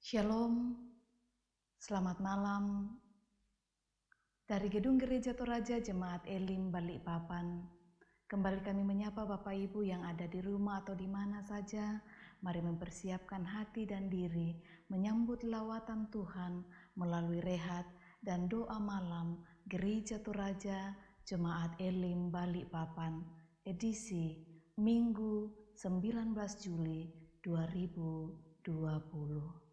Shalom, selamat malam. Dari Gedung Gereja Toraja Jemaat Elim Balikpapan, kembali kami menyapa Bapak Ibu yang ada di rumah atau di mana saja. Mari mempersiapkan hati dan diri menyambut lawatan Tuhan melalui rehat dan doa malam Gereja Toraja Jemaat Elim Balikpapan, edisi Minggu 19 Juli 2020.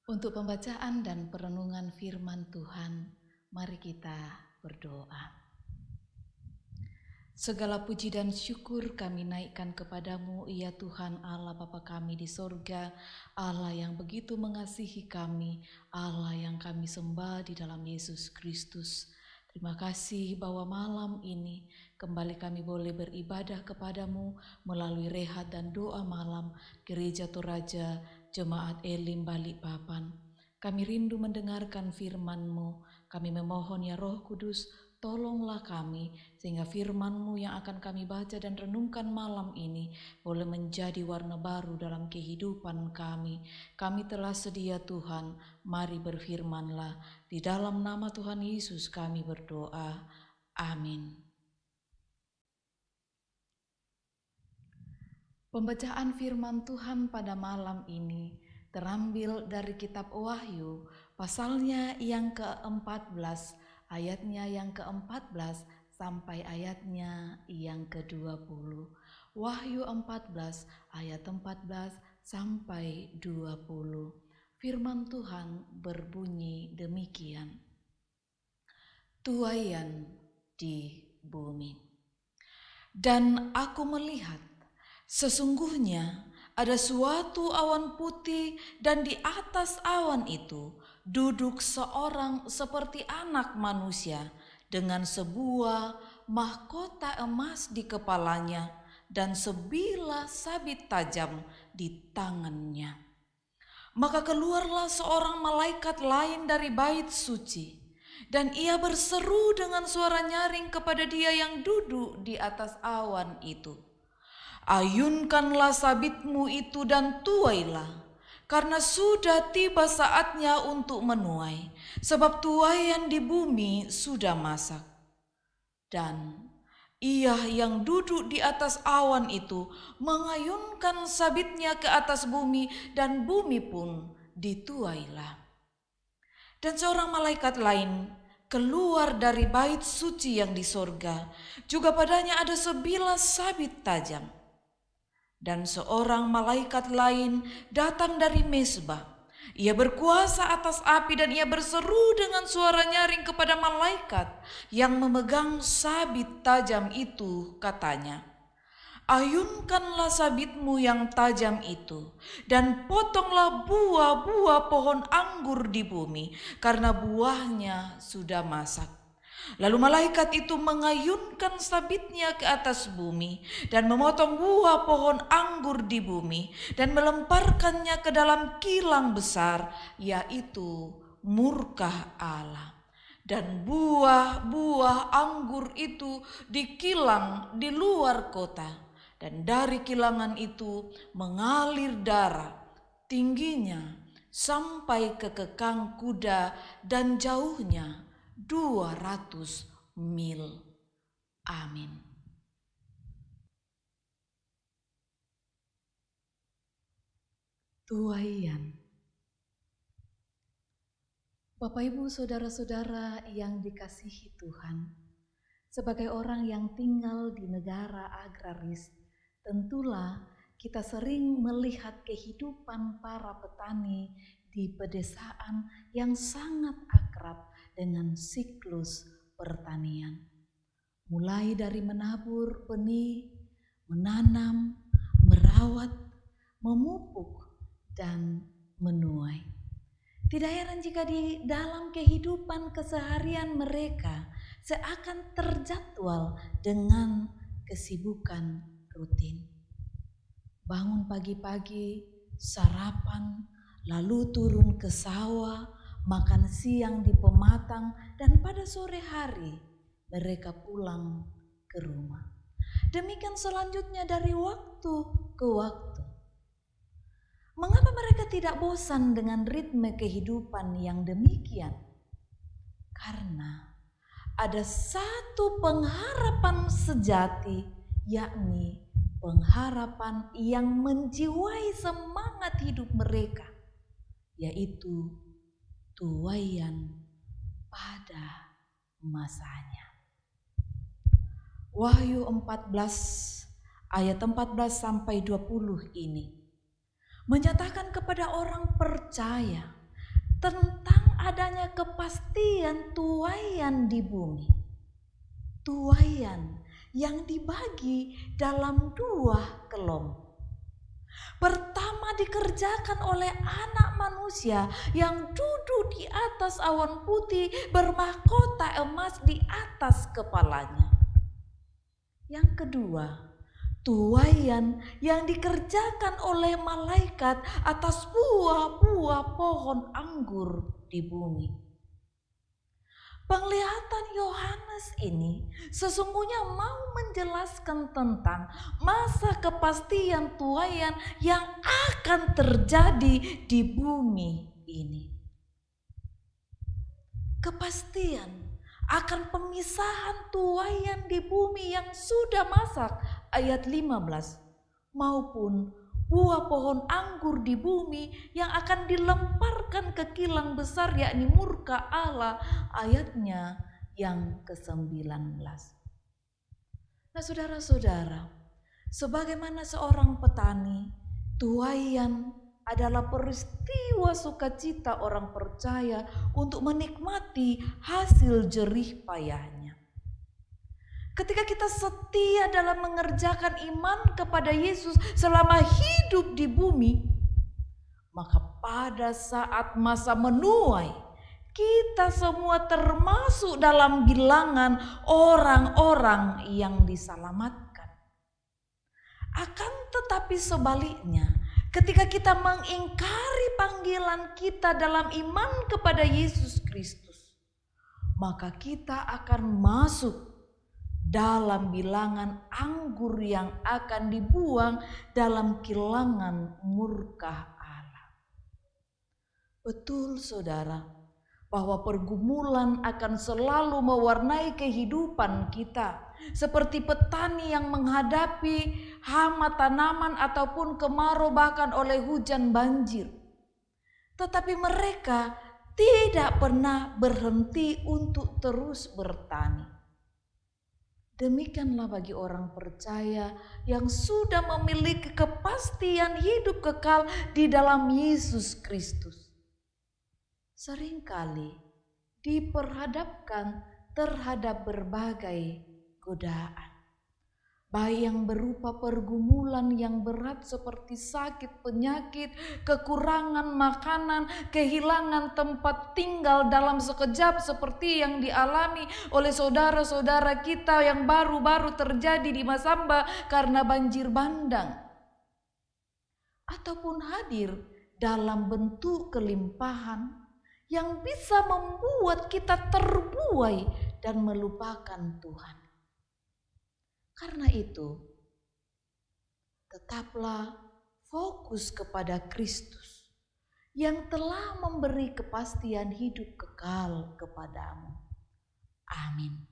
Untuk pembacaan dan perenungan firman Tuhan, mari kita berdoa. Segala puji dan syukur kami naikkan kepadamu, ya Tuhan Allah Bapa kami di sorga, Allah yang begitu mengasihi kami, Allah yang kami sembah di dalam Yesus Kristus. Terima kasih bahwa malam ini kembali kami boleh beribadah kepadamu melalui rehat dan doa malam Gereja Toraja Jemaat Elim Balikpapan. Kami rindu mendengarkan firman-Mu. Kami memohon ya Roh Kudus, tolonglah kami sehingga firman-Mu yang akan kami baca dan renungkan malam ini boleh menjadi warna baru dalam kehidupan kami. Kami telah sedia Tuhan, mari berfirman-Lah. Di dalam nama Tuhan Yesus kami berdoa. Amin. Pembacaan firman Tuhan pada malam ini terambil dari kitab Wahyu, pasalnya yang ke-14, ayatnya yang ke-14 sampai ayatnya yang ke-20. Wahyu 14 ayat 14 sampai 20. Firman Tuhan berbunyi demikian. Tuaian di bumi. Dan aku melihat sesungguhnya ada suatu awan putih dan di atas awan itu duduk seorang seperti anak manusia dengan sebuah mahkota emas di kepalanya dan sebilah sabit tajam di tangannya. Maka keluarlah seorang malaikat lain dari bait suci dan ia berseru dengan suara nyaring kepada dia yang duduk di atas awan itu. Ayunkanlah sabitmu itu dan tuailah, karena sudah tiba saatnya untuk menuai, sebab tuaian di bumi sudah masak. Dan ia yang duduk di atas awan itu mengayunkan sabitnya ke atas bumi, dan bumi pun dituailah. Dan seorang malaikat lain keluar dari bait suci yang di sorga, juga padanya ada sebilah sabit tajam. Dan seorang malaikat lain datang dari mezbah. Ia berkuasa atas api dan ia berseru dengan suara nyaring kepada malaikat yang memegang sabit tajam itu, katanya, Ayunkanlah sabitmu yang tajam itu, dan potonglah buah-buah pohon anggur di bumi, karena buahnya sudah masak. Lalu malaikat itu mengayunkan sabitnya ke atas bumi, dan memotong buah pohon anggur di bumi, dan melemparkannya ke dalam kilang besar, yaitu murka Allah. Dan buah-buah anggur itu dikilang di luar kota. Dan dari kilangan itu mengalir darah, tingginya sampai ke kekang kuda dan jauhnya 200 mil. Amin. Tuaian. Bapak Ibu saudara-saudara yang dikasihi Tuhan, sebagai orang yang tinggal di negara agraris, tentulah kita sering melihat kehidupan para petani di pedesaan yang sangat akrab dengan siklus pertanian. Mulai dari menabur benih, menanam, merawat, memupuk, dan menuai. Tidak heran jika di dalam kehidupan keseharian mereka seakan terjadwal dengan kesibukan rutin. Bangun pagi-pagi, sarapan, lalu turun ke sawah, makan siang di pematang, dan pada sore hari mereka pulang ke rumah. Demikian selanjutnya dari waktu ke waktu. Mengapa mereka tidak bosan dengan ritme kehidupan yang demikian? Karena ada satu pengharapan sejati, yakni pengharapan yang menjiwai semangat hidup mereka, yaitu tuaian pada masanya. Wahyu 14 ayat 14 sampai 20 ini menyatakan kepada orang percaya tentang adanya kepastian tuaian di bumi. Tuaian yang dibagi dalam 2 kelompok. Pertama dikerjakan oleh anak manusia yang duduk di atas awan putih bermahkota emas di atas kepalanya. Yang kedua, tuaian yang dikerjakan oleh malaikat atas buah-buah pohon anggur di bumi. Penglihatan Yohanes ini sesungguhnya mau menjelaskan tentang masa kepastian tuaian yang akan terjadi di bumi ini. Kepastian akan pemisahan tuaian di bumi yang sudah masak, ayat 15, maupun buah pohon anggur di bumi yang akan dilemparkan ke kilang besar, yakni murka Allah, ayatnya yang ke-19. Nah saudara-saudara, sebagaimana seorang petani, tuaian adalah peristiwa sukacita orang percaya untuk menikmati hasil jerih payahnya. Ketika kita setia dalam mengerjakan iman kepada Yesus selama hidup di bumi, maka pada saat masa menuai, kita semua termasuk dalam bilangan orang-orang yang diselamatkan. Akan tetapi sebaliknya, ketika kita mengingkari panggilan kita dalam iman kepada Yesus Kristus, maka kita akan masuk dalam bilangan anggur yang akan dibuang dalam kilangan murka Allah. Betul saudara, bahwa pergumulan akan selalu mewarnai kehidupan kita, seperti petani yang menghadapi hama tanaman ataupun kemarau bahkan oleh hujan banjir. Tetapi mereka tidak pernah berhenti untuk terus bertani. Demikianlah bagi orang percaya yang sudah memiliki kepastian hidup kekal di dalam Yesus Kristus. Seringkali diperhadapkan terhadap berbagai godaan. baik yang berupa pergumulan yang berat seperti sakit, penyakit, kekurangan makanan, kehilangan tempat tinggal dalam sekejap seperti yang dialami oleh saudara-saudara kita yang baru-baru terjadi di Masamba karena banjir bandang. Ataupun hadir dalam bentuk kelimpahan yang bisa membuat kita terbuai dan melupakan Tuhan. Karena itu, tetaplah fokus kepada Kristus yang telah memberi kepastian hidup kekal kepadamu. Amin.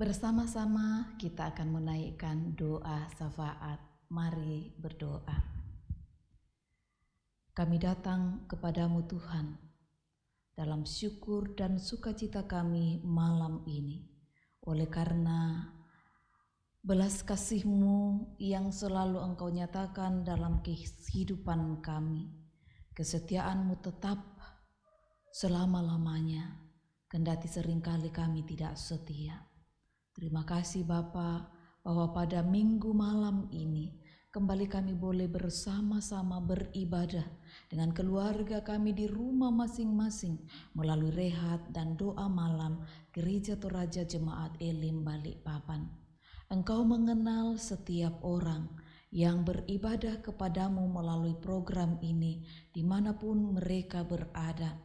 Bersama-sama kita akan menaikkan doa syafaat. Mari berdoa. Kami datang kepadamu Tuhan, dalam syukur dan sukacita kami malam ini, oleh karena belas kasih-Mu yang selalu Engkau nyatakan dalam kehidupan kami. Kesetiaan-Mu tetap selama-lamanya, kendati seringkali kami tidak setia. Terima kasih Bapa, bahwa pada minggu malam ini kembali kami boleh bersama-sama beribadah dengan keluarga kami di rumah masing-masing melalui rehat dan doa malam Gereja Toraja Jemaat Elim Balikpapan. Engkau mengenal setiap orang yang beribadah kepadamu melalui program ini dimanapun mereka berada,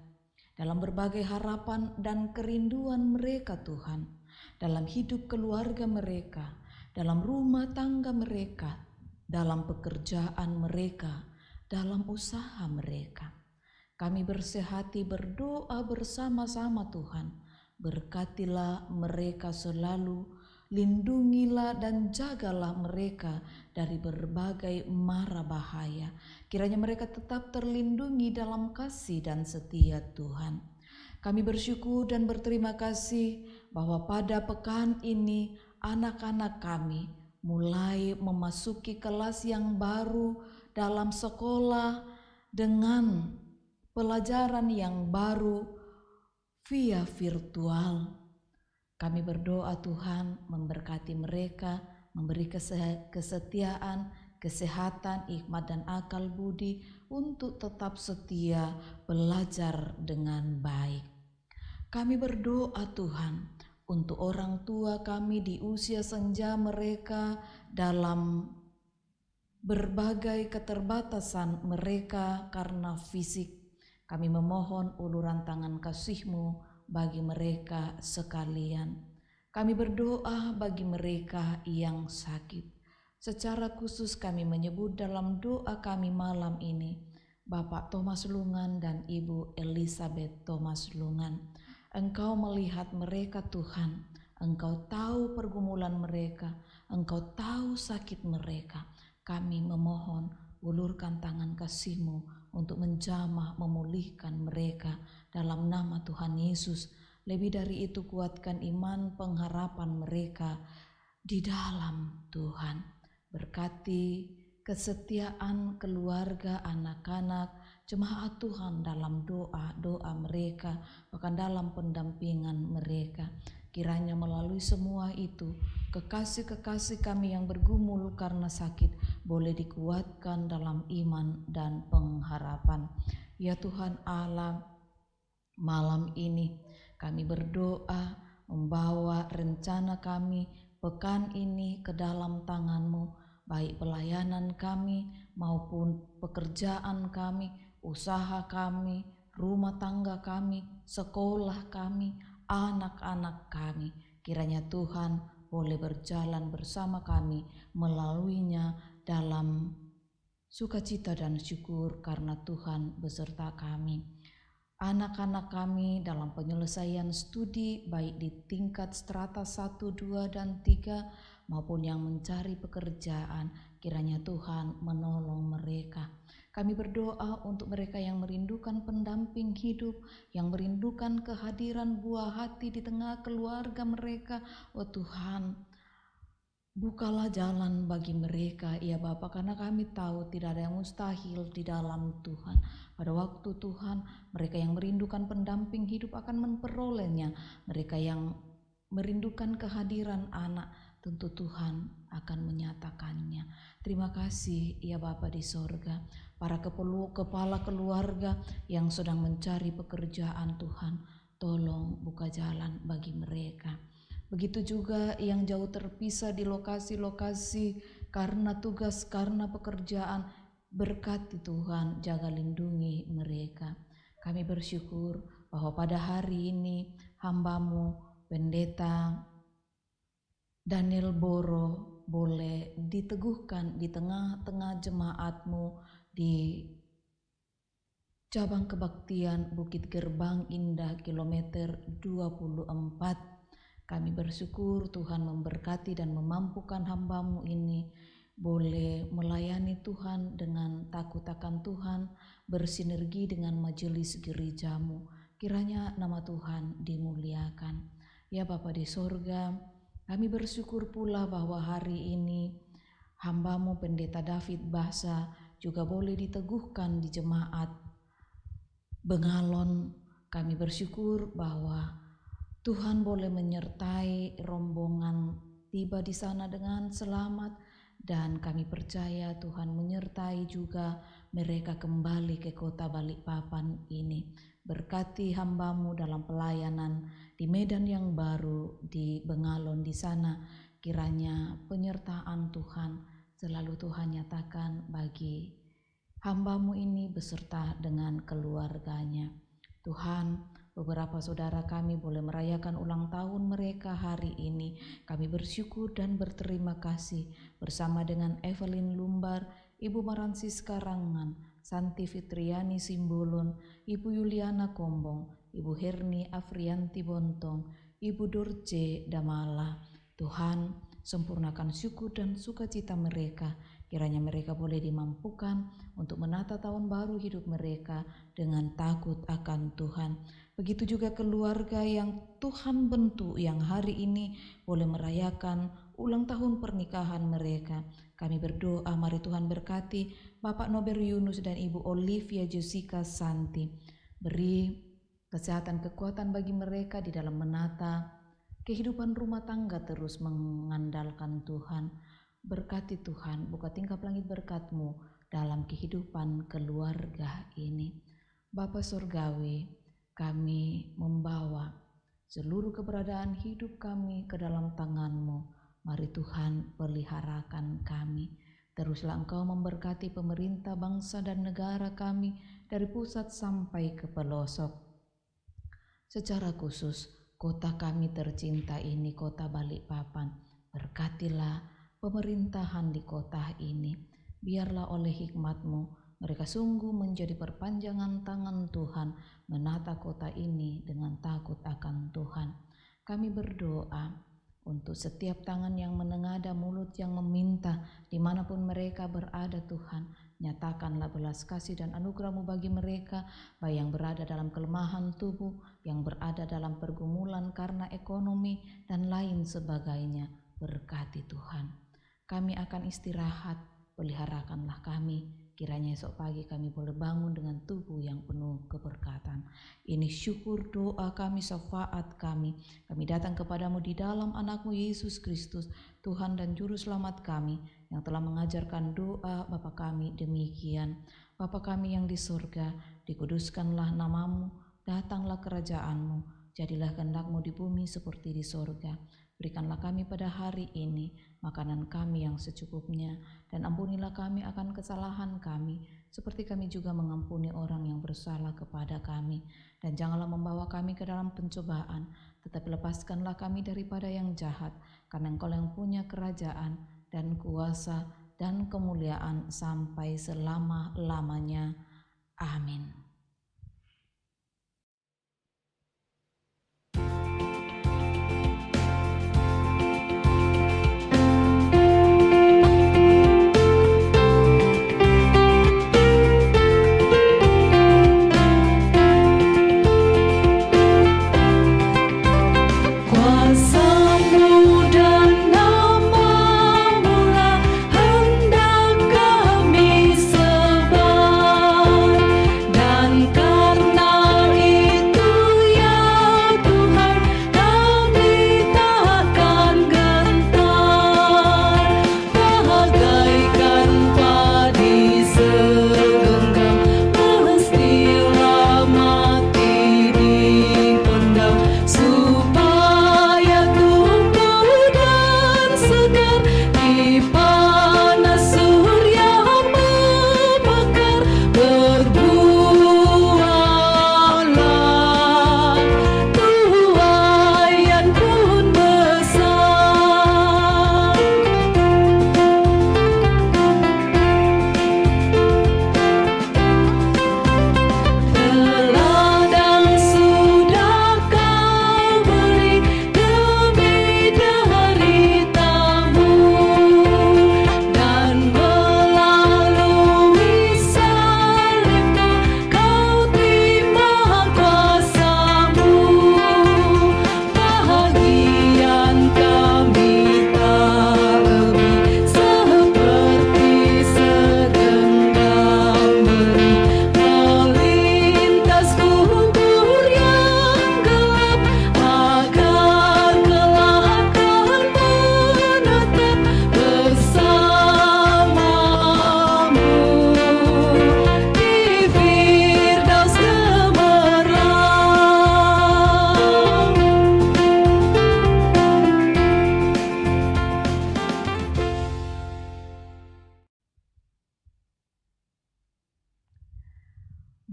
dalam berbagai harapan dan kerinduan mereka Tuhan, dalam hidup keluarga mereka, dalam rumah tangga mereka, dalam pekerjaan mereka, dalam usaha mereka. Kami bersehati berdoa bersama-sama Tuhan, berkatilah mereka selalu, lindungilah dan jagalah mereka dari berbagai mara bahaya. Kiranya mereka tetap terlindungi dalam kasih dan setia Tuhan. Kami bersyukur dan berterima kasih bahwa pada pekan ini anak-anak kami mulai memasuki kelas yang baru dalam sekolah dengan pelajaran yang baru via virtual. Kami berdoa Tuhan memberkati mereka, memberi kesetiaan, kesehatan, hikmat dan akal budi untuk tetap setia belajar dengan baik. Kami berdoa Tuhan untuk orang tua kami di usia senja mereka dalam berbagai keterbatasan mereka karena fisik. Kami memohon uluran tangan kasih-Mu bagi mereka sekalian. Kami berdoa bagi mereka yang sakit. Secara khusus kami menyebut dalam doa kami malam ini Bapak Thomas Lungan dan Ibu Elizabeth Thomas Lungan. Engkau melihat mereka Tuhan, Engkau tahu pergumulan mereka, Engkau tahu sakit mereka. Kami memohon ulurkan tangan kasih-Mu untuk menjamah memulihkan mereka dalam nama Tuhan Yesus. Lebih dari itu kuatkan iman pengharapan mereka di dalam Tuhan. Berkati kesetiaan keluarga, anak-anak, jemaat Tuhan dalam doa-doa mereka, bahkan dalam pendampingan mereka. Kiranya melalui semua itu, kekasih-kekasih kami yang bergumul karena sakit boleh dikuatkan dalam iman dan pengharapan. Ya Tuhan Allah, malam ini kami berdoa membawa rencana kami pekan ini ke dalam tangan-Mu, baik pelayanan kami maupun pekerjaan kami, usaha kami, rumah tangga kami, sekolah kami, anak-anak kami. Kiranya Tuhan boleh berjalan bersama kami melaluinya dalam sukacita dan syukur karena Tuhan beserta kami. Anak-anak kami dalam penyelesaian studi baik di tingkat strata 1, 2, dan 3 maupun yang mencari pekerjaan, kiranya Tuhan menolong mereka. Kami berdoa untuk mereka yang merindukan pendamping hidup, yang merindukan kehadiran buah hati di tengah keluarga mereka. Oh Tuhan, bukalah jalan bagi mereka, ya Bapa, karena kami tahu tidak ada yang mustahil di dalam Tuhan. Pada waktu Tuhan, mereka yang merindukan pendamping hidup akan memperolehnya. Mereka yang merindukan kehadiran anak, tentu Tuhan akan menyatakannya. Terima kasih ya Bapa di sorga. Para kepala keluarga yang sedang mencari pekerjaan Tuhan, tolong buka jalan bagi mereka. Begitu juga yang jauh terpisah di lokasi-lokasi karena tugas, karena pekerjaan, berkati Tuhan, jaga lindungi mereka. Kami bersyukur bahwa pada hari ini hamba-Mu, Pendeta Daniel Boro, boleh diteguhkan di tengah-tengah jemaat-Mu di cabang kebaktian Bukit Gerbang Indah kilometer 24. Kami bersyukur Tuhan memberkati dan memampukan hamba-Mu ini boleh melayani Tuhan dengan takut akan Tuhan, bersinergi dengan majelis gereja-Mu. Kiranya nama Tuhan dimuliakan. Ya Bapa di sorga, kami bersyukur pula bahwa hari ini hamba-Mu Pendeta David Basa juga boleh diteguhkan di jemaat Bengalon. Kami bersyukur bahwa Tuhan boleh menyertai rombongan tiba di sana dengan selamat, dan kami percaya Tuhan menyertai juga mereka kembali ke kota Balikpapan ini. Berkati hamba-Mu dalam pelayanan di medan yang baru di Bengalon di sana. Kiranya penyertaan Tuhan selalu Tuhan nyatakan bagi hamba-Mu ini beserta dengan keluarganya. Tuhan, beberapa saudara kami boleh merayakan ulang tahun mereka hari ini. Kami bersyukur dan berterima kasih bersama dengan Evelyn Lumbar, Ibu Maransis Karangan, Santi Fitriani Simbolon, Ibu Yuliana Kombong, Ibu Herni Afrianti Bontong, Ibu Dorce Damala. Tuhan, sempurnakan syukur dan sukacita mereka. Kiranya mereka boleh dimampukan untuk menata tahun baru hidup mereka dengan takut akan Tuhan. Begitu juga keluarga yang Tuhan bentuk yang hari ini boleh merayakan ulang tahun pernikahan mereka. Kami berdoa, mari Tuhan berkati Bapak Nober Yunus dan Ibu Olivia Jessica Santi. Beri kesehatan kekuatan bagi mereka di dalam menata kehidupan rumah tangga, terus mengandalkan Tuhan. Berkati Tuhan, buka tingkap langit berkat-Mu dalam kehidupan keluarga ini. Bapa Surgawi, kami membawa seluruh keberadaan hidup kami ke dalam tangan-Mu. Mari Tuhan peliharakan kami. Teruslah Engkau memberkati pemerintah bangsa dan negara kami dari pusat sampai ke pelosok. Secara khusus, kota kami tercinta ini, kota Balikpapan. Berkatilah pemerintahan di kota ini. Biarlah oleh hikmat-Mu mereka sungguh menjadi perpanjangan tangan Tuhan, menata kota ini dengan takut akan Tuhan. Kami berdoa untuk setiap tangan yang menengadah, mulut yang meminta, dimanapun mereka berada Tuhan. Nyatakanlah belas kasih dan anugerah-Mu bagi mereka, baik yang berada dalam kelemahan tubuh, yang berada dalam pergumulan karena ekonomi, dan lain sebagainya. Berkati Tuhan. Kami akan istirahat, peliharakanlah kami. Kiranya esok pagi kami boleh bangun dengan tubuh yang penuh keberkatan. Ini syukur doa kami, syafaat kami. Kami datang kepadamu di dalam anak-Mu Yesus Kristus, Tuhan dan Juru Selamat kami, yang telah mengajarkan doa Bapa kami demikian. Bapa kami yang di surga, dikuduskanlah nama-Mu, datanglah kerajaan-Mu, jadilah kehendak-Mu di bumi seperti di surga. Berikanlah kami pada hari ini makanan kami yang secukupnya, dan ampunilah kami akan kesalahan kami, seperti kami juga mengampuni orang yang bersalah kepada kami. Dan janganlah membawa kami ke dalam pencobaan, tetapi lepaskanlah kami daripada yang jahat, karena Engkau yang punya kerajaan dan kuasa dan kemuliaan sampai selama-lamanya. Amin.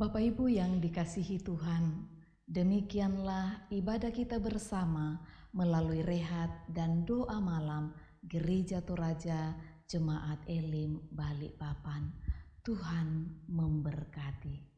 Bapak Ibu yang dikasihi Tuhan, demikianlah ibadah kita bersama melalui rehat dan doa malam Gereja Toraja Jemaat Elim Balikpapan. Tuhan memberkati.